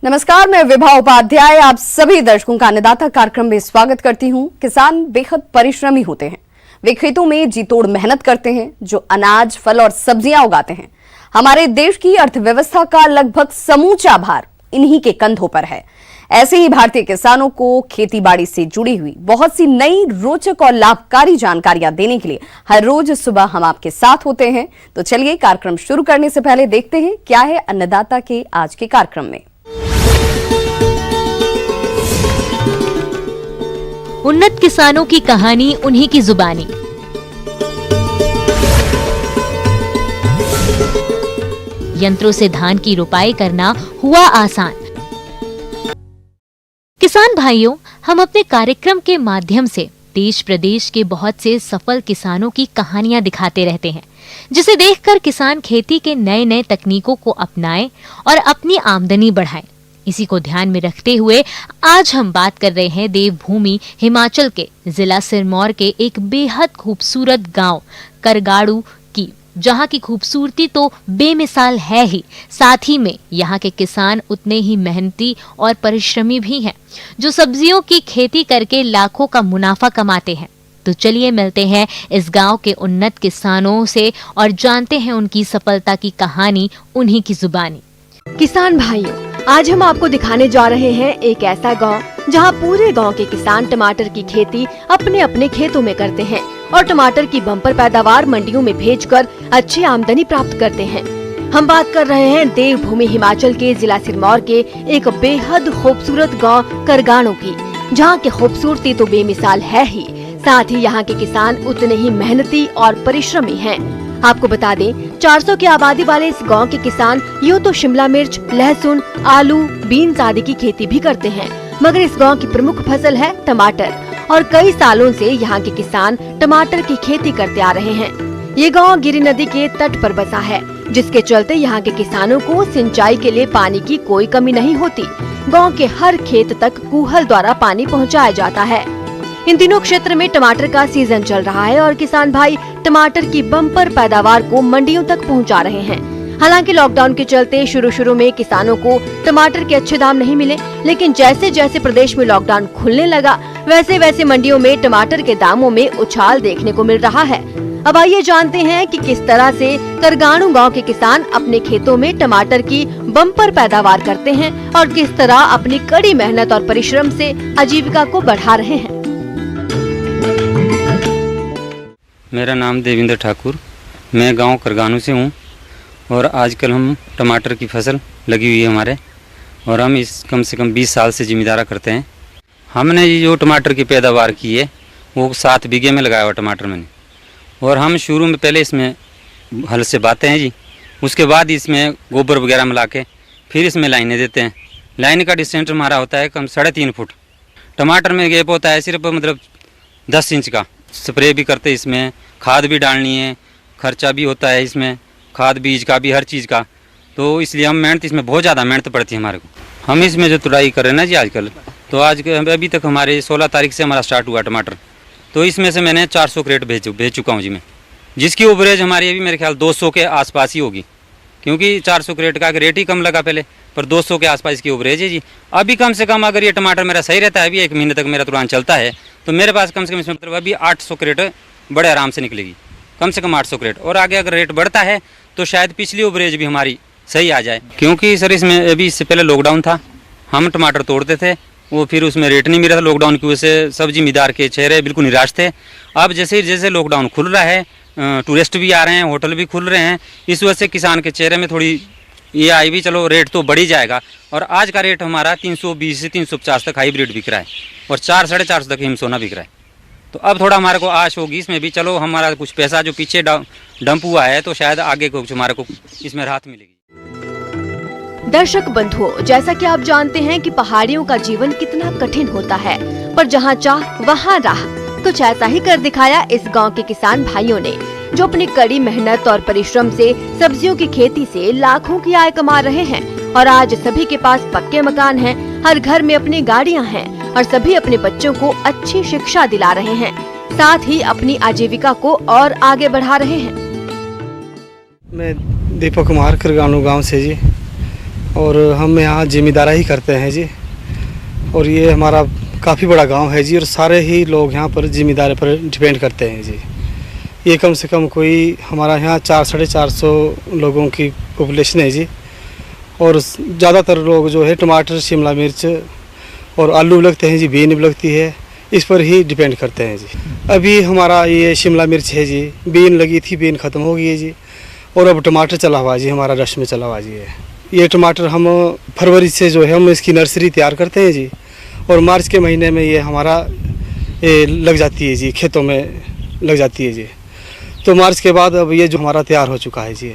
नमस्कार, मैं विभा उपाध्याय आप सभी दर्शकों का अन्नदाता कार्यक्रम में स्वागत करती हूं। किसान बेहद परिश्रमी होते हैं। वे खेतों में जी तोड़ मेहनत करते हैं, जो अनाज, फल और सब्जियां उगाते हैं। हमारे देश की अर्थव्यवस्था का लगभग समूचा भार इन्हीं के कंधों पर है। ऐसे ही भारतीय किसानों को खेती बाड़ी से जुड़ी हुई बहुत सी नई, रोचक और लाभकारी जानकारियां देने के लिए हर रोज सुबह हम आपके साथ होते हैं। तो चलिए, कार्यक्रम शुरू करने से पहले देखते हैं क्या है अन्नदाता के आज के कार्यक्रम में। उन्नत किसानों की कहानी, उन्हीं की जुबानी। यंत्रों से धान की रुपाई करना हुआ आसान। किसान भाइयों, हम अपने कार्यक्रम के माध्यम से देश प्रदेश के बहुत से सफल किसानों की कहानियां दिखाते रहते हैं, जिसे देखकर किसान खेती के नए नए तकनीकों को अपनाएं और अपनी आमदनी बढ़ाएं। इसी को ध्यान में रखते हुए आज हम बात कर रहे हैं देवभूमि हिमाचल के जिला सिरमौर के एक बेहद खूबसूरत गांव करगाड़ू की, जहां की खूबसूरती तो बेमिसाल है ही, साथ ही में यहाँ के किसान उतने ही मेहनती और परिश्रमी भी हैं, जो सब्जियों की खेती करके लाखों का मुनाफा कमाते हैं। तो चलिए मिलते हैं इस गांव के उन्नत किसानों से और जानते हैं उनकी सफलता की कहानी, उन्हीं की जुबानी। किसान भाइयों, आज हम आपको दिखाने जा रहे हैं एक ऐसा गांव जहां पूरे गांव के किसान टमाटर की खेती अपने अपने खेतों में करते हैं और टमाटर की बम्पर पैदावार मंडियों में भेजकर अच्छी आमदनी प्राप्त करते हैं। हम बात कर रहे हैं देवभूमि हिमाचल के जिला सिरमौर के एक बेहद खूबसूरत गांव करगाड़ू की, जहां की खूबसूरती तो बेमिसाल है ही, साथ ही यहाँ के किसान उतने ही मेहनती और परिश्रमी हैं। आपको बता दें, 400 की आबादी वाले इस गांव के किसान यूँ तो शिमला मिर्च, लहसुन, आलू, बीन्स आदि की खेती भी करते हैं, मगर इस गांव की प्रमुख फसल है टमाटर और कई सालों से यहाँ के किसान टमाटर की खेती करते आ रहे हैं। ये गांव गिरि नदी के तट पर बसा है, जिसके चलते यहाँ के किसानों को सिंचाई के लिए पानी की कोई कमी नहीं होती। गाँव के हर खेत तक कूहल द्वारा पानी पहुँचाया जाता है। इन दिनों क्षेत्र में टमाटर का सीजन चल रहा है और किसान भाई टमाटर की बम्पर पैदावार को मंडियों तक पहुंचा रहे हैं। हालांकि लॉकडाउन के चलते शुरू में किसानों को टमाटर के अच्छे दाम नहीं मिले, लेकिन जैसे जैसे प्रदेश में लॉकडाउन खुलने लगा, वैसे वैसे मंडियों में टमाटर के दामों में उछाल देखने को मिल रहा है। अब आइए जानते हैं कि किस तरह से करगाड़ू गाँव के किसान अपने खेतों में टमाटर की बम्पर पैदावार करते हैं और किस तरह अपनी कड़ी मेहनत और परिश्रम से आजीविका को बढ़ा रहे हैं। मेरा नाम देवेंद्र ठाकुर, मैं गांव करगाड़ू से हूं और आजकल हम टमाटर की फसल लगी हुई है हमारे, और हम इस कम से कम 20 साल से जिम्मेदारा करते हैं। हमने ये जो टमाटर की पैदावार की है वो 7 बीघे में लगाया हुआ टमाटर मैंने, और हम शुरू में पहले इसमें हल से बाते हैं जी, उसके बाद इसमें गोबर वगैरह मिला के फिर इसमें लाइनें देते हैं। लाइन का डिस्टेंस हमारा होता है कम 3.5 फुट। टमाटर में गैप होता है सिर्फ 10 इंच का। स्प्रे भी करते हैं, इसमें खाद भी डालनी है, खर्चा भी होता है इसमें, खाद बीज का भी, हर चीज़ का। तो इसलिए हम मेहनत, इसमें बहुत ज़्यादा मेहनत पड़ती है हमारे को। हम इसमें जो तुड़ाई कर रहे हैं ना जी आजकल, तो आज अभी तक हमारे 16 तारीख से हमारा स्टार्ट हुआ टमाटर, तो इसमें से मैंने 400 क्रेट भेज चुका हूँ जी मैं, जिसकी ओवरेज हमारी अभी मेरे ख्याल 200 के आसपास ही होगी, क्योंकि 400 क्रेट का रेट ही कम लगा पहले, पर 200 के आसपास की ओवरेज है जी। अभी कम से कम अगर ये टमाटर मेरा सही रहता है, अभी 1 महीने तक मेरा तुरंत चलता है, तो मेरे पास कम से कम इसमें अभी 800 क्रेट बड़े आराम से निकलेगी, कम से कम 800 क्रेट। और आगे अगर रेट बढ़ता है तो शायद पिछली ओवरेज भी हमारी सही आ जाए, क्योंकि सर इसमें अभी इससे पहले लॉकडाउन था, हम टमाटर तोड़ते थे, वो फिर उसमें रेट नहीं मिल रहा था लॉकडाउन की वजह से, सब जिम्मेदार के चेहरे बिल्कुल निराश थे। अब जैसे जैसे लॉकडाउन खुल रहा है, टूरिस्ट भी आ रहे हैं, होटल भी खुल रहे हैं, इस वजह से किसान के चेहरे में थोड़ी ये आई भी, चलो रेट तो बढ़ ही जाएगा। और आज का रेट हमारा 320 से 350 तक हाईब्रिड बिक रहा है और 400-450 तक हिमसोना बिक रहा है। तो अब थोड़ा हमारे को आश होगी इसमें भी, चलो हमारा कुछ पैसा जो पीछे डंप हुआ है, तो शायद आगे कुछ हमारे को इसमें राहत मिलेगी। दर्शक बंधुओं, जैसा कि आप जानते हैं कि पहाड़ियों का जीवन कितना कठिन होता है, पर जहां चाह वहां राह। कुछ ऐसा ही कर दिखाया इस गांव के किसान भाइयों ने, जो अपनी कड़ी मेहनत और परिश्रम से सब्जियों की खेती से लाखों की आय कमा रहे हैं। और आज सभी के पास पक्के मकान हैं, हर घर में अपनी गाड़ियां हैं और सभी अपने बच्चों को अच्छी शिक्षा दिला रहे हैं, साथ ही अपनी आजीविका को और आगे बढ़ा रहे हैं। मैं दीपक कुमार करगाड़ू गांव से जी। और हम यहाँ जिम्मेदारा ही करते हैं जी। और ये हमारा काफ़ी बड़ा गांव है जी, और सारे ही लोग यहाँ पर जिम्मेदारी पर डिपेंड करते हैं जी। ये कम से कम कोई हमारा यहाँ 400-450 लोगों की पॉपुलेशन है जी। और ज़्यादातर लोग जो है टमाटर, शिमला मिर्च और आलू लगते हैं जी, बीन भी लगती है, इस पर ही डिपेंड करते हैं जी। अभी हमारा ये शिमला मिर्च है जी, बीन लगी थी, बीन ख़त्म हो गई है जी, और अब टमाटर चला हुआ जी, हमारा रश में चला हुआ जी है। ये टमाटर हम फरवरी से जो है हम इसकी नर्सरी तैयार करते हैं जी, और मार्च के महीने में ये हमारा लग जाती है जी, खेतों में लग जाती है जी। तो मार्च के बाद अब ये जो हमारा तैयार हो चुका है जी।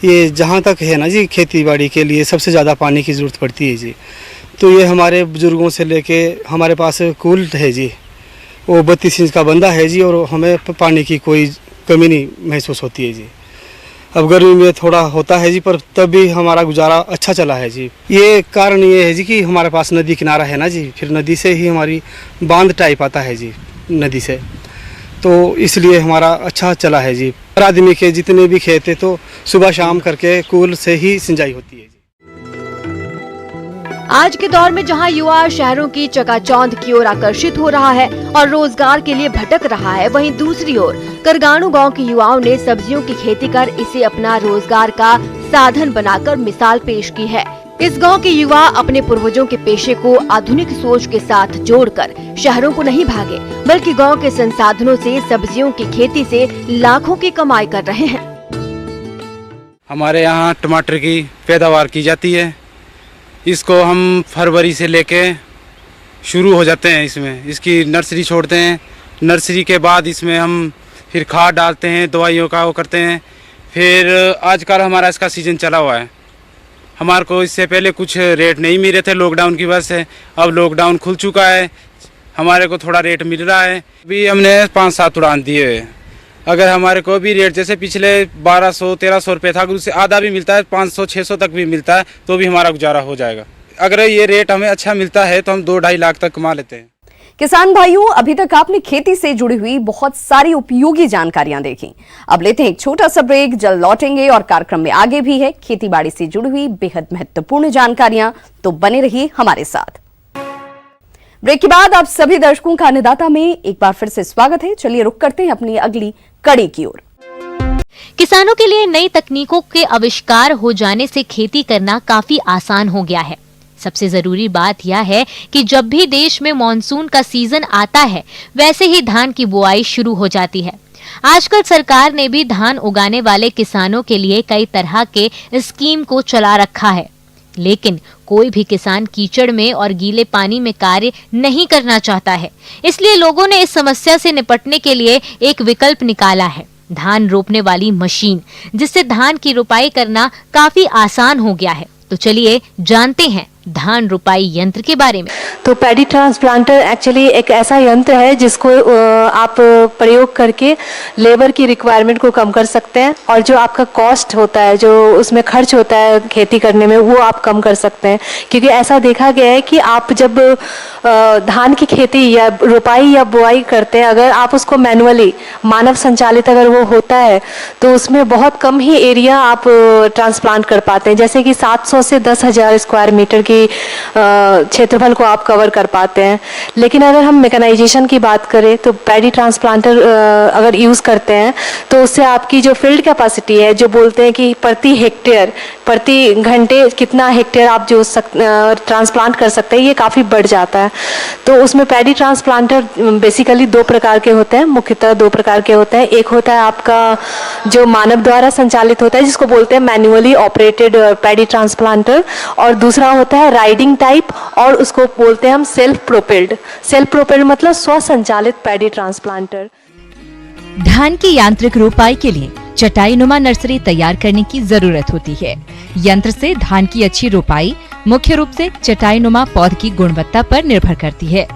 ये जहाँ तक है ना जी, खेती बाड़ी के लिए सबसे ज़्यादा पानी की ज़रूरत पड़ती है जी। तो ये हमारे बुज़ुर्गों से लेके हमारे पास कूल है जी, वो 32 इंच का बंदा है जी, और हमें पानी की कोई कमी नहीं महसूस होती है जी। अब गर्मी में थोड़ा होता है जी, पर तब भी हमारा गुजारा अच्छा चला है जी। ये कारण ये है जी कि हमारे पास नदी किनारा है ना जी, फिर नदी से ही हमारी बांध टाइप आता है जी नदी से, तो इसलिए हमारा अच्छा चला है जी। हर आदमी के जितने भी खेत है तो सुबह शाम करके कूल से ही सिंचाई होती है जी। आज के दौर में जहां युवा शहरों की चकाचौंध की ओर आकर्षित हो रहा है और रोजगार के लिए भटक रहा है, वहीं दूसरी ओर करगानू गांव के युवाओं ने सब्जियों की खेती कर इसे अपना रोजगार का साधन बनाकर मिसाल पेश की है। इस गांव के युवा अपने पूर्वजों के पेशे को आधुनिक सोच के साथ जोड़कर शहरों को नहीं भागे, बल्कि गांव के संसाधनों से सब्जियों की खेती से लाखों की कमाई कर रहे हैं। हमारे यहाँ टमाटर की पैदावार की जाती है। इसको हम फरवरी से लेके शुरू हो जाते हैं, इसमें इसकी नर्सरी छोड़ते हैं। नर्सरी के बाद इसमें हम फिर खाद डालते हैं, दवाइयों का वो करते हैं। फिर आजकल हमारा इसका सीज़न चला हुआ है। हमारे को इससे पहले कुछ रेट नहीं मिल रहे थे लॉकडाउन की वजह से, अब लॉकडाउन खुल चुका है, हमारे को थोड़ा रेट मिल रहा है। अभी हमने 5-7 उड़ान दिए हुए। अगर हमारे को भी रेट जैसे पिछले 1200-1300 रुपये था, अगर उससे आधा भी मिलता है, 500-600 तक भी मिलता है, तो भी हमारा गुजारा हो जाएगा। अगर ये रेट हमें अच्छा मिलता है तो हम 2-2.5 लाख तक कमा लेते हैं। किसान भाइयों, अभी तक आपने खेती से जुड़ी हुई बहुत सारी उपयोगी जानकारियां देखी। अब लेते हैं एक छोटा सा ब्रेक, जल्द लौटेंगे और कार्यक्रम में आगे भी है खेती बाड़ी से जुड़ी हुई बेहद महत्वपूर्ण जानकारियां, तो बने रहिए हमारे साथ। ब्रेक के बाद आप सभी दर्शकों का अन्नदाता में एक बार फिर से स्वागत है। चलिए रुक करते हैं अपनी अगली कड़ी की ओर। किसानों के लिए नई तकनीकों के आविष्कार हो जाने से खेती करना काफी आसान हो गया है। सबसे जरूरी बात यह है कि जब भी देश में मॉनसून का सीजन आता है, वैसे ही धान की बुआई शुरू हो जाती है। आजकल सरकार ने भी धान उगाने वाले किसानों के लिए कई तरह के स्कीम को चला रखा है, लेकिन कोई भी किसान कीचड़ में और गीले पानी में कार्य नहीं करना चाहता है। इसलिए लोगों ने इस समस्या से निपटने के लिए एक विकल्प निकाला है, धान रोपने वाली मशीन, जिससे धान की रुपाई करना काफी आसान हो गया है। तो चलिए जानते हैं धान रुपाई यंत्र के बारे में। तो पैडी ट्रांसप्लांटर एक्चुअली एक ऐसा यंत्र है जिसको आप प्रयोग करके लेबर की रिक्वायरमेंट को कम कर सकते हैं, और जो आपका कॉस्ट होता है, जो उसमें खर्च होता है खेती करने में, वो आप कम कर सकते हैं। क्योंकि ऐसा देखा गया है कि आप जब धान की खेती या रुपाई या बुआई करते हैं, अगर आप उसको मैनुअली मानव संचालित अगर वो होता है, तो उसमें बहुत कम ही एरिया आप ट्रांसप्लांट कर पाते हैं। जैसे कि 700 से 10,000 स्क्वायर मीटर की क्षेत्रफल को आप कवर कर पाते हैं। लेकिन अगर हम मैकेनाइजेशन की बात करें तो पैडी ट्रांसप्लांटर अगर यूज़ करते हैं तो उससे आपकी जो फील्ड कैपेसिटी है, जो बोलते हैं कि प्रति हेक्टेयर प्रति घंटे कितना हेक्टेयर आप जो ट्रांसप्लांट कर सकते हैं, ये काफ़ी बढ़ जाता है। तो उसमें पैडी ट्रांसप्लांटर बेसिकली 2 प्रकार के होते हैं, मुख्यतः 2 प्रकार के होते हैं। एक होता है आपका जो मानव द्वारा संचालित होता है, जिसको बोलते हैं मैन्युअली ऑपरेटेड पैडी ट्रांसप्लांटर, और दूसरा होता है राइडिंग टाइप, और उसको बोलते हैं हम सेल्फ प्रोपेल्ड मतलब स्वसंचालित पैडी ट्रांसप्लांटर। धान की यांत्रिक रोपाई के लिए चटाई नुमा नर्सरी तैयार करने की जरूरत होती है। यंत्र से धान की अच्छी रोपाई मुख्य रूप से चटाई नुमा पौध की गुणवत्ता पर निर्भर करती है,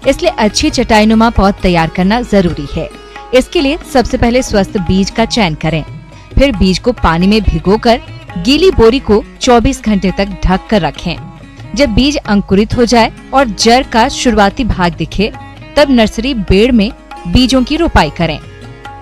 इसलिए अच्छी चटाई नुमा पौध तैयार करना जरूरी है। इसके लिए सबसे पहले स्वस्थ बीज का चयन करें, फिर बीज को पानी में भिगोकर गीली बोरी को 24 घंटे तक ढक कर रखें। जब बीज अंकुरित हो जाए और जड़ का शुरुआती भाग दिखे, तब नर्सरी बेड़ में बीजों की रोपाई करें।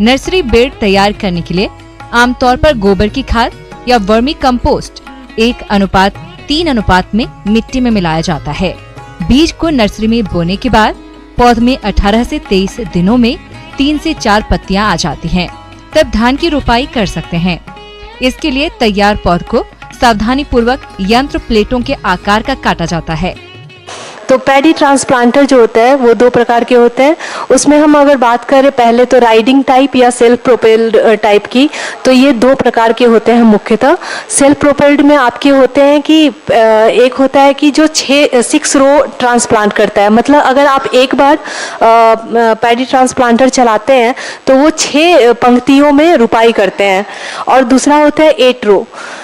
नर्सरी बेड़ तैयार करने के लिए आमतौर पर गोबर की खाद या वर्मी कंपोस्ट 1:3 3 अनुपात में मिट्टी में मिलाया जाता है। बीज को नर्सरी में बोने के बाद पौध में 18 से 23 दिनों में 3 से 4 पत्तियां आ जाती हैं। तब धान की रोपाई कर सकते हैं। इसके लिए तैयार पौध को सावधानी पूर्वक यंत्र प्लेटों के आकार का काटा जाता है। तो पैडी ट्रांसप्लांटर जो होता है वो 2 प्रकार के होते हैं। उसमें हम अगर बात करें पहले तो राइडिंग टाइप या सेल्फ प्रोपेल्ड टाइप की, तो ये 2 प्रकार के होते हैं मुख्यतः। सेल्फ प्रोपेल्ड में आपके होते हैं कि एक होता है कि जो 6 रो ट्रांसप्लांट करता है, मतलब अगर आप एक बार पैडी ट्रांसप्लांटर चलाते हैं तो वो 6 पंक्तियों में रुपाई करते हैं। और दूसरा होता है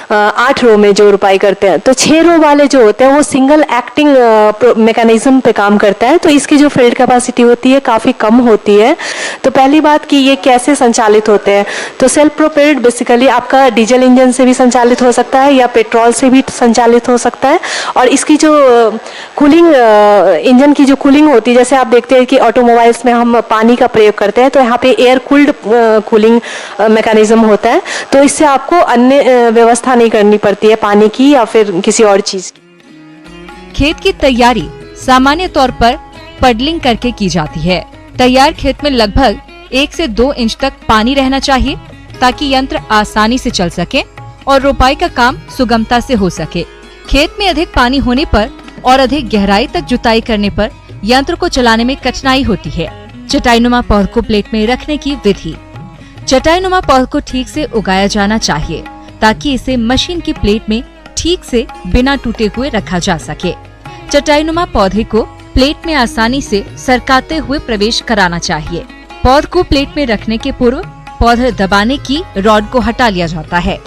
8 रो में जो रुपाई करते हैं। तो 6 रो वाले जो होते हैं वो सिंगल एक्टिंग मैकेनिज्म पे काम करता है, तो इसकी जो फील्ड कैपेसिटी होती है काफ़ी कम होती है। तो पहली बात कि ये कैसे संचालित होते हैं, तो सेल्फ प्रोपेल्ड बेसिकली आपका डीजल इंजन से भी संचालित हो सकता है या पेट्रोल से भी संचालित हो सकता है। और इसकी जो कूलिंग, इंजन की जो कूलिंग होती है, जैसे आप देखते हैं कि ऑटोमोबाइल्स में हम पानी का प्रयोग करते हैं, तो यहाँ पे एयर कूल्ड कूलिंग मैकेनिज्म होता है, तो इससे आपको अन्य व्यवस्था नहीं करनी पड़ती है पानी की या फिर किसी और चीज़ की। खेत की तैयारी सामान्य तौर पर पडलिंग करके की जाती है। तैयार खेत में लगभग 1 से 2 इंच तक पानी रहना चाहिए ताकि यंत्र आसानी से चल सके और रोपाई का काम सुगमता से हो सके। खेत में अधिक पानी होने पर और अधिक गहराई तक जुताई करने पर यंत्र को चलाने में कठिनाई होती है। चटाईनुमा पौध को प्लेट में रखने की विधि। चटाईनुमा पौध को ठीक से उगाया जाना चाहिए ताकि इसे मशीन की प्लेट में ठीक से बिना टूटे हुए रखा जा सके। चटाईनुमा पौधे को प्लेट में आसानी से सरकाते हुए प्रवेश कराना चाहिए। पौध को प्लेट में रखने के पूर्व पौध दबाने की रॉड को हटा लिया जाता है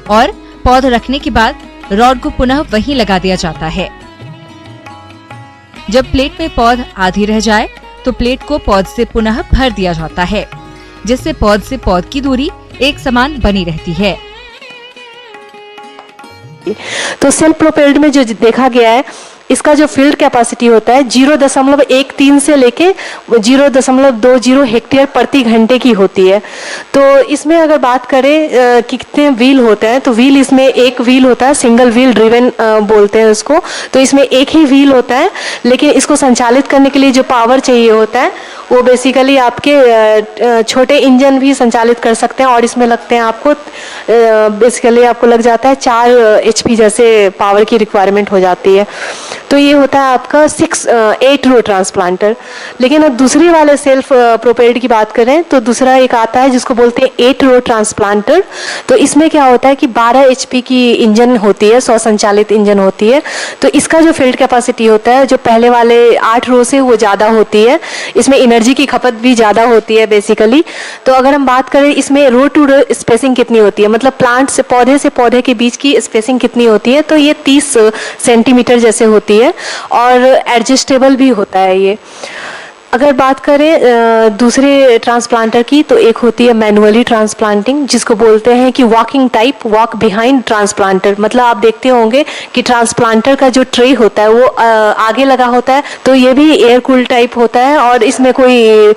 और पौध रखने के बाद रॉड को पुनः वहीं लगा दिया जाता है। जब प्लेट में पौध आधी रह जाए तो प्लेट को पौध से पुनः भर दिया जाता है, जिससे पौध से पौध की दूरी एक समान बनी रहती है। तो सेल्फ प्रोपेल्ड में जो देखा गया है, इसका जो फील्ड कैपेसिटी होता है 0.13 से लेके 0.20 हेक्टेयर प्रति घंटे की होती है। तो इसमें अगर बात करें कि कितने व्हील होते हैं, तो व्हील इसमें एक व्हील होता है, सिंगल व्हील ड्रिवन बोलते हैं उसको। तो इसमें एक ही व्हील होता है, लेकिन इसको संचालित करने के लिए जो पावर चाहिए होता है वो बेसिकली आपके छोटे इंजन भी संचालित कर सकते हैं, और इसमें लगते हैं आपको बेसिकली आपको लग जाता है 4 HP जैसे पावर की रिक्वायरमेंट हो जाती है। तो ये होता है आपका 8 रो ट्रांसप्लांटर। लेकिन अब दूसरी वाले सेल्फ प्रोपेल्ड की बात करें तो दूसरा एक आता है जिसको बोलते हैं 8 रो ट्रांसप्लांटर। तो इसमें क्या होता है कि 12 HP की इंजन होती है, स्वसंचालित इंजन होती है। तो इसका जो फील्ड कैपेसिटी होता है जो पहले वाले 8 रो से वो ज़्यादा होती है। इसमें एनर्जी की खपत भी ज़्यादा होती है बेसिकली। तो अगर हम बात करें इसमें रो टू रो स्पेसिंग कितनी होती है, मतलब प्लांट से पौधे के बीच की स्पेसिंग कितनी होती है, तो ये 30 सेंटीमीटर जैसे होती है और एडजस्टेबल भी होता है ये। अगर बात करें दूसरे ट्रांसप्लांटर की, तो एक होती है मैनुअली ट्रांसप्लांटिंग, जिसको बोलते हैं कि walking type, walk behind transplanter. मतलब आप देखते होंगे कि ट्रांसप्लांटर का जो ट्रे होता है वो आगे लगा होता है, तो ये भी एयर कूल टाइप होता है और इसमें कोई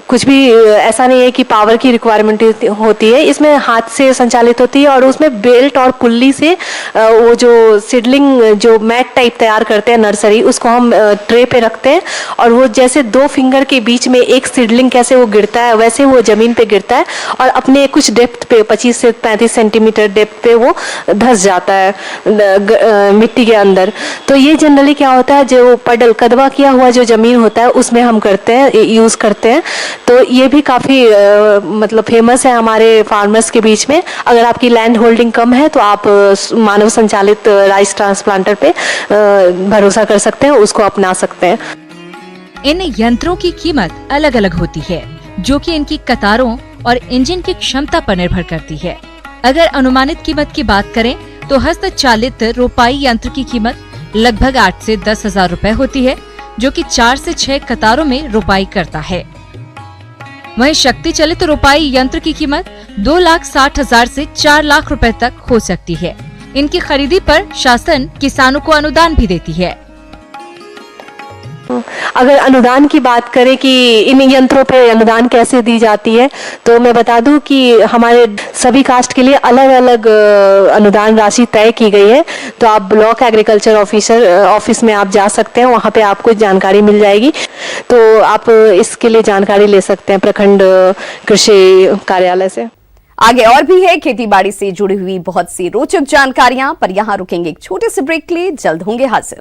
कुछ भी ऐसा नहीं है कि पावर की रिक्वायरमेंट होती है। इसमें हाथ से संचालित होती है और उसमें बेल्ट और पुल्ली से वो जो सीडलिंग जो मैट टाइप तैयार करते हैं नर्सरी, उसको हम ट्रे पे रखते हैं और वो जैसे 2 फिंगर के बीच में एक सीडलिंग कैसे वो गिरता है वैसे वो जमीन पे गिरता है और अपने कुछ डेप्थ पे 25 से 35 सेंटीमीटर डेप्थ पे वो धंस जाता है मिट्टी के अंदर। तो ये जनरली क्या होता है, जो पडल कदवा किया हुआ जो जमीन होता है उसमें हम करते हैं, यूज़ करते हैं। तो ये भी काफ़ी मतलब फेमस है हमारे फार्मर्स के बीच में। अगर आपकी लैंड होल्डिंग कम है तो आप मानव संचालित राइस ट्रांसप्लांटर पे भरोसा कर सकते हैं, उसको अपना सकते हैं। इन यंत्रों की कीमत अलग अलग होती है, जो कि इनकी कतारों और इंजन की क्षमता पर निर्भर करती है। अगर अनुमानित कीमत की बात करें तो हस्तचालित रोपाई यंत्र की कीमत लगभग 8 से 10 हजार रुपए होती है, जो कि 4 से 6 कतारों में रोपाई करता है। वहीं शक्ति चलित रोपाई यंत्र की कीमत 2,60,000 से 4 लाख रुपए तक हो सकती है। इनकी खरीदी पर शासन किसानों को अनुदान भी देती है। अगर अनुदान की बात करें कि इन यंत्रों पे अनुदान कैसे दी जाती है, तो मैं बता दूं कि हमारे सभी कास्ट के लिए अलग अलग अनुदान राशि तय की गई है। तो आप ब्लॉक एग्रीकल्चर ऑफिस में आप जा सकते हैं, वहाँ पे आपको जानकारी मिल जाएगी। तो आप इसके लिए जानकारी ले सकते हैं प्रखंड कृषि कार्यालय से। आगे और भी है खेती बाड़ी से जुड़ी हुई बहुत सी रोचक जानकारियां, पर यहां रुकेंगे एक छोटे से ब्रेक के लिए, जल्द होंगे हाजिर।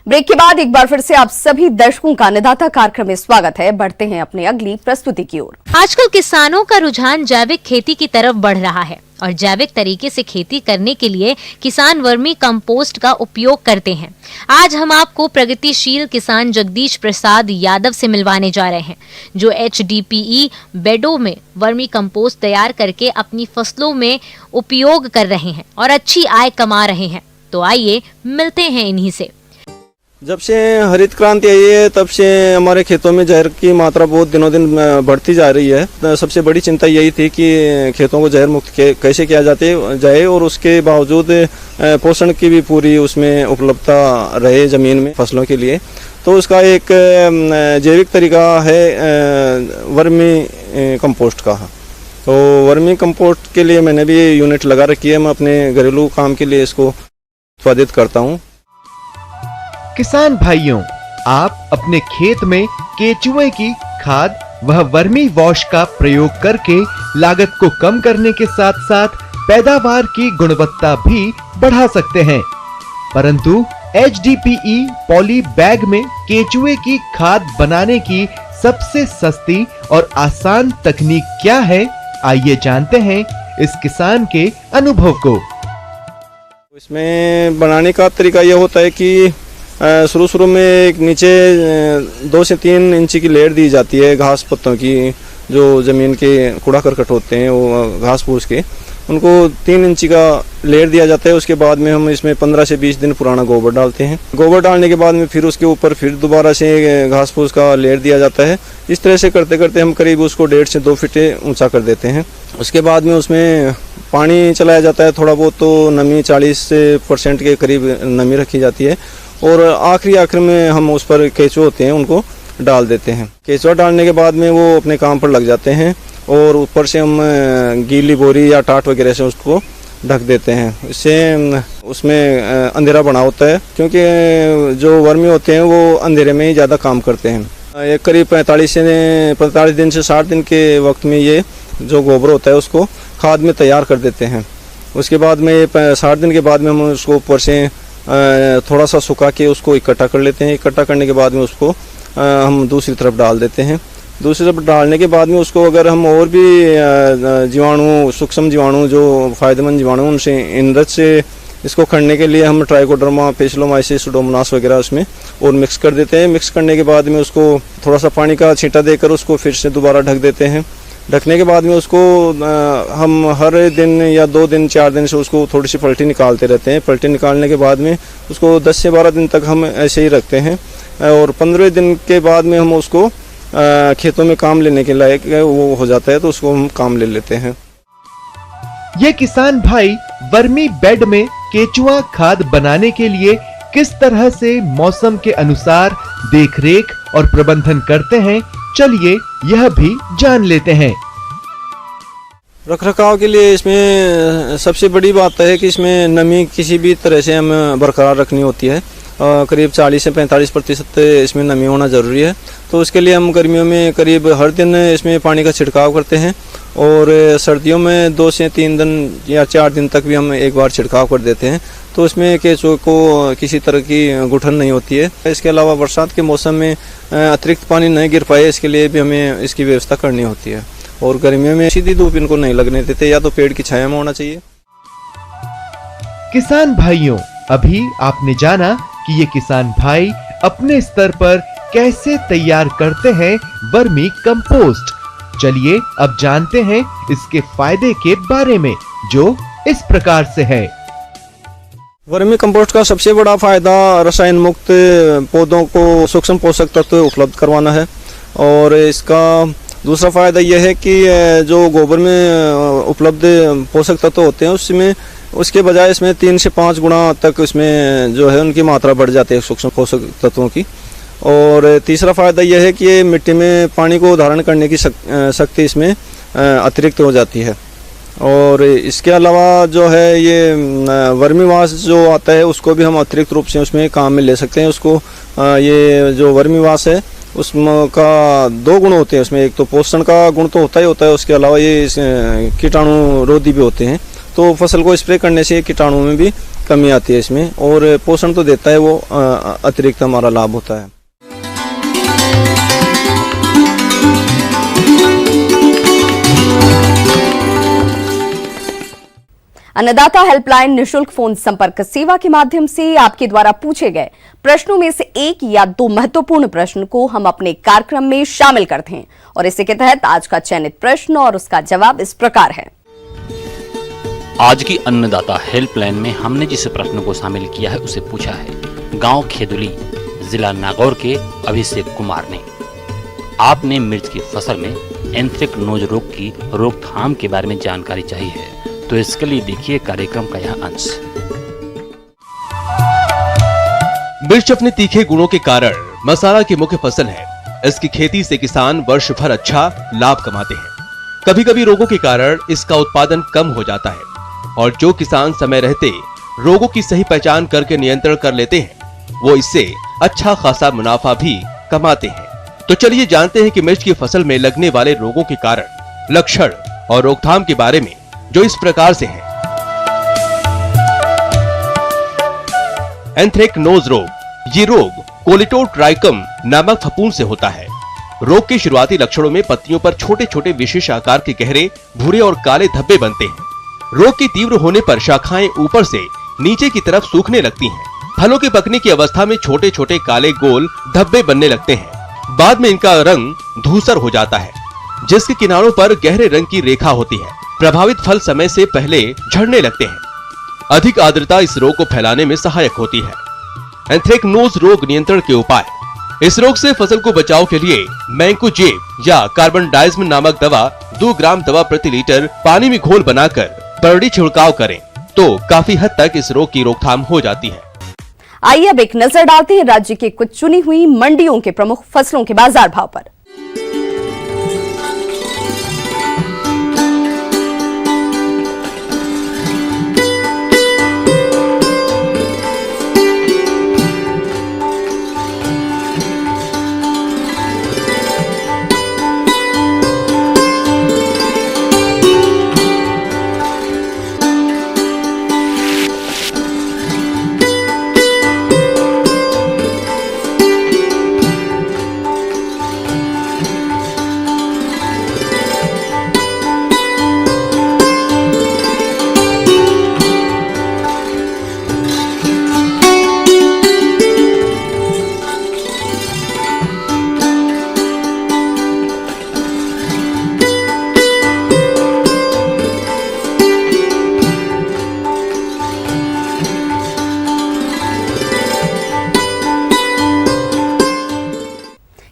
ब्रेक के बाद एक बार फिर से आप सभी दर्शकों का अन्नदाता कार्यक्रम में स्वागत है। बढ़ते हैं अपनी अगली प्रस्तुति की ओर। आजकल किसानों का रुझान जैविक खेती की तरफ बढ़ रहा है और जैविक तरीके से खेती करने के लिए किसान वर्मी कंपोस्ट का उपयोग करते हैं। आज हम आपको प्रगतिशील किसान जगदीश प्रसाद यादव से मिलवाने जा रहे हैं, जो HDPE बेडों में वर्मी कंपोस्ट तैयार करके अपनी फसलों में उपयोग कर रहे हैं और अच्छी आय कमा रहे हैं। तो आइए मिलते हैं इन्हीं से। जब से हरित क्रांति आई है तब से हमारे खेतों में जहर की मात्रा बहुत दिनों दिन बढ़ती जा रही है। सबसे बड़ी चिंता यही थी कि खेतों को जहर मुक्त कैसे किया जाए और उसके बावजूद पोषण की भी पूरी उसमें उपलब्धता रहे ज़मीन में फसलों के लिए। तो उसका एक जैविक तरीका है वर्मी कंपोस्ट का। तो वर्मी कंपोस्ट के लिए मैंने भी यूनिट लगा रखी है। मैं अपने घरेलू काम के लिए इसको उत्पादित करता हूँ। किसान भाइयों, आप अपने खेत में केचुए की खाद वह वर्मी वॉश का प्रयोग करके लागत को कम करने के साथ साथ पैदावार की गुणवत्ता भी बढ़ा सकते हैं। परंतु HDPE पॉली बैग में केचुए की खाद बनाने की सबसे सस्ती और आसान तकनीक क्या है, आइए जानते हैं इस किसान के अनुभव को। इसमें बनाने का तरीका यह होता है कि शुरू में एक नीचे 2 से 3 इंच की लेयर दी जाती है घास पत्तों की। जो ज़मीन के कूड़ा करकट होते हैं वो घास फूस के, उनको 3 इंच का लेयर दिया जाता है। उसके बाद में हम इसमें 15 से 20 दिन पुराना गोबर डालते हैं। गोबर डालने के बाद में फिर उसके ऊपर फिर दोबारा से घास फूस का लेयर दिया जाता है। इस तरह से करते करते हम करीब उसको 1.5 से 2 फीट ऊंचा कर देते हैं। उसके बाद में उसमें पानी चलाया जाता है थोड़ा बहुत, तो नमी 40% के करीब नमी रखी जाती है। और आखिर में हम उस पर केचुए होते हैं उनको डाल देते हैं। केचुआ डालने के बाद में वो अपने काम पर लग जाते हैं और ऊपर से हम गीली बोरी या टाट वगैरह से उसको ढक देते हैं। इससे उसमें अंधेरा बना होता है, क्योंकि जो वर्मी होते हैं वो अंधेरे में ही ज़्यादा काम करते हैं। ये करीब 45 दिन से 60 दिन के वक्त में ये जो गोबर होता है उसको खाद में तैयार कर देते हैं। उसके बाद में 60 दिन के बाद में हम उसको ऊपर से थोड़ा सा सुखा के उसको इकट्ठा कर लेते हैं। इकट्ठा करने के बाद में उसको हम दूसरी तरफ डाल देते हैं। दूसरी तरफ डालने के बाद में उसको अगर हम और भी जीवाणु, सूक्ष्म जीवाणु जो फ़ायदेमंद जीवाणु, उनसे इनरज से इसको खड़ने के लिए हम ट्राइकोडर्मा, पेसिलोमाइसिस, सुडोमोनास वगैरह उसमें और मिक्स कर देते हैं। मिक्स करने के बाद में उसको थोड़ा सा पानी का छींटा देकर उसको फिर से दोबारा ढक देते हैं। ढकने के बाद में उसको हम हर दिन या 2 दिन 4 दिन से उसको थोड़ी सी पलटी निकालते रहते हैं। पलटी निकालने के बाद में उसको 10 से 12 दिन तक हम ऐसे ही रखते हैं और 15 दिन के बाद में हम उसको खेतों में काम लेने के लायक वो हो जाता है, तो उसको हम काम ले लेते हैं। ये किसान भाई वर्मी बेड में केचुआ खाद बनाने के लिए किस तरह से मौसम के अनुसार देखरेख और प्रबंधन करते हैं, चलिए यह भी जान लेते हैं। रखरखाव के लिए इसमें सबसे बड़ी बात है कि इसमें नमी किसी भी तरह से हमें बरकरार रखनी होती है। करीब 40 से 45% इसमें नमी होना ज़रूरी है। तो उसके लिए हम गर्मियों में करीब हर दिन इसमें पानी का छिड़काव करते हैं और सर्दियों में 2 से 3 दिन या 4 दिन तक भी हम एक बार छिड़काव कर देते हैं। तो इसमें केचुए को किसी तरह की गुठन नहीं होती है। इसके अलावा बरसात के मौसम में अतिरिक्त पानी नहीं गिर पाए, इसके लिए भी हमें इसकी व्यवस्था करनी होती है। और गर्मियों में सीधी धूप इनको नहीं लगने देते, या तो पेड़ की छाया में होना चाहिए। किसान भाइयों, अभी आपने जाना कि ये किसान भाई अपने स्तर पर कैसे तैयार करते हैं वर्मी कंपोस्ट। चलिए अब जानते हैं इसके फायदे के बारे में, जो इस प्रकार से है। वर्मी कंपोस्ट का सबसे बड़ा फायदा रसायन मुक्त पौधों को सूक्ष्म पोषक तत्व उपलब्ध करवाना है। और इसका दूसरा फायदा यह है कि जो गोबर में उपलब्ध पोषक तत्व होते हैं उसमें उसके बजाय इसमें 3 से 5 गुना तक इसमें जो है उनकी मात्रा बढ़ जाती है सूक्ष्म पोषक तत्वों की। और तीसरा फ़ायदा यह है कि ये मिट्टी में पानी को धारण करने की शक्ति इसमें अतिरिक्त हो जाती है। और इसके अलावा जो है ये वर्मी वाश जो आता है उसको भी हम अतिरिक्त रूप से उसमें काम में ले सकते हैं। उसको ये जो वर्मी वाश है उसका 2 गुण होते हैं उसमें, एक तो पोषण का गुण तो होता है, उसके अलावा ये कीटाणु रोधी भी होते हैं। तो फसल को स्प्रे करने से कीटाणु में भी कमी आती है इसमें, और पोषण तो देता है वो, अतिरिक्त हमारा लाभ होता है। अन्नदाता हेल्पलाइन निशुल्क फोन संपर्क सेवा के माध्यम से आपके द्वारा पूछे गए प्रश्नों में से 1 या 2 महत्वपूर्ण प्रश्न को हम अपने कार्यक्रम में शामिल करते हैं, और इसी के तहत आज का चयनित प्रश्न और उसका जवाब इस प्रकार है। आज की अन्नदाता हेल्पलाइन में हमने जिस प्रश्न को शामिल किया है उसे पूछा है गांव खेदुली, जिला नागौर के अभिषेक कुमार ने। आपने मिर्च की फसल में एंथ्रेक्नोज रोग की रोकथाम के बारे में जानकारी चाहिए है, तो इसके लिए देखिए कार्यक्रम का यह अंश। मिर्च अपने तीखे गुणों के कारण मसाला की मुख्य फसल है। इसकी खेती से किसान वर्ष भर अच्छा लाभ कमाते हैं। कभी कभी रोगों के कारण इसका उत्पादन कम हो जाता है, और जो किसान समय रहते रोगों की सही पहचान करके नियंत्रण कर लेते हैं वो इससे अच्छा खासा मुनाफा भी कमाते हैं। तो चलिए जानते हैं कि मिर्च की फसल में लगने वाले रोगों के कारण, लक्षण और रोकथाम के बारे में, जो इस प्रकार से है। एंथ्रेक्नोज रोग, ये रोग कोलेटोट्राइकम नामक फफूंद से होता है। रोग के शुरुआती लक्षणों में पत्तियों पर छोटे छोटे विशेष आकार के गहरे भूरे और काले धब्बे बनते हैं। रोग की तीव्र होने पर शाखाएं ऊपर से नीचे की तरफ सूखने लगती हैं। फलों के पकने की अवस्था में छोटे छोटे काले गोल धब्बे बनने लगते हैं। बाद में इनका रंग धूसर हो जाता है, जिसके किनारों पर गहरे रंग की रेखा होती है। प्रभावित फल समय से पहले झड़ने लगते हैं। अधिक आर्द्रता इस रोग को फैलाने में सहायक होती है। एंथ्रेक्नोज रोग नियंत्रण के उपाय। इस रोग से फसल को बचाव के लिए मैंकोजेब या कार्बनडाइज्म नामक दवा 2 ग्राम दवा प्रति लीटर पानी में घोल बनाकर परड़ी छिड़काव करें तो काफी हद तक इस रोग की रोकथाम हो जाती है। आइए अब एक नजर डालते हैं राज्य के कुछ चुनी हुई मंडियों के प्रमुख फसलों के बाजार भाव पर।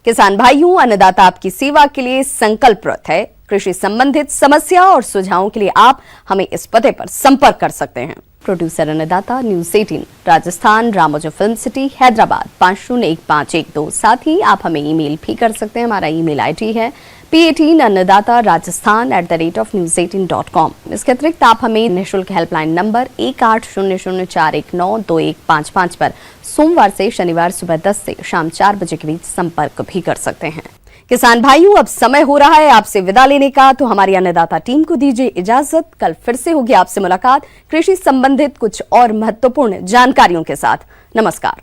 किसान भाइयों, अन्नदाता आपकी सेवा के लिए संकल्परत है। कृषि संबंधित समस्या और सुझावों के लिए आप हमें इस पते पर संपर्क कर सकते हैं। प्रोड्यूसर अन्नदाता, news 18 Rajasthan, Ramoji film city, Hyderabad 501512। साथ ही आप हमें ईमेल भी कर सकते हैं। हमारा ईमेल आईडी है p18annadatarajasthan@news18.com। इसके अतिरिक्त आप हमें निःशुल्क हेल्पलाइन नंबर 180041912555 पर सोमवार से शनिवार सुबह 10 से शाम 4 बजे के बीच संपर्क भी कर सकते हैं। किसान भाइयों, अब समय हो रहा है आपसे विदा लेने का, तो हमारी अन्नदाता टीम को दीजिए इजाजत। कल फिर से होगी आपसे मुलाकात कृषि संबंधित कुछ और महत्वपूर्ण जानकारियों के साथ। नमस्कार।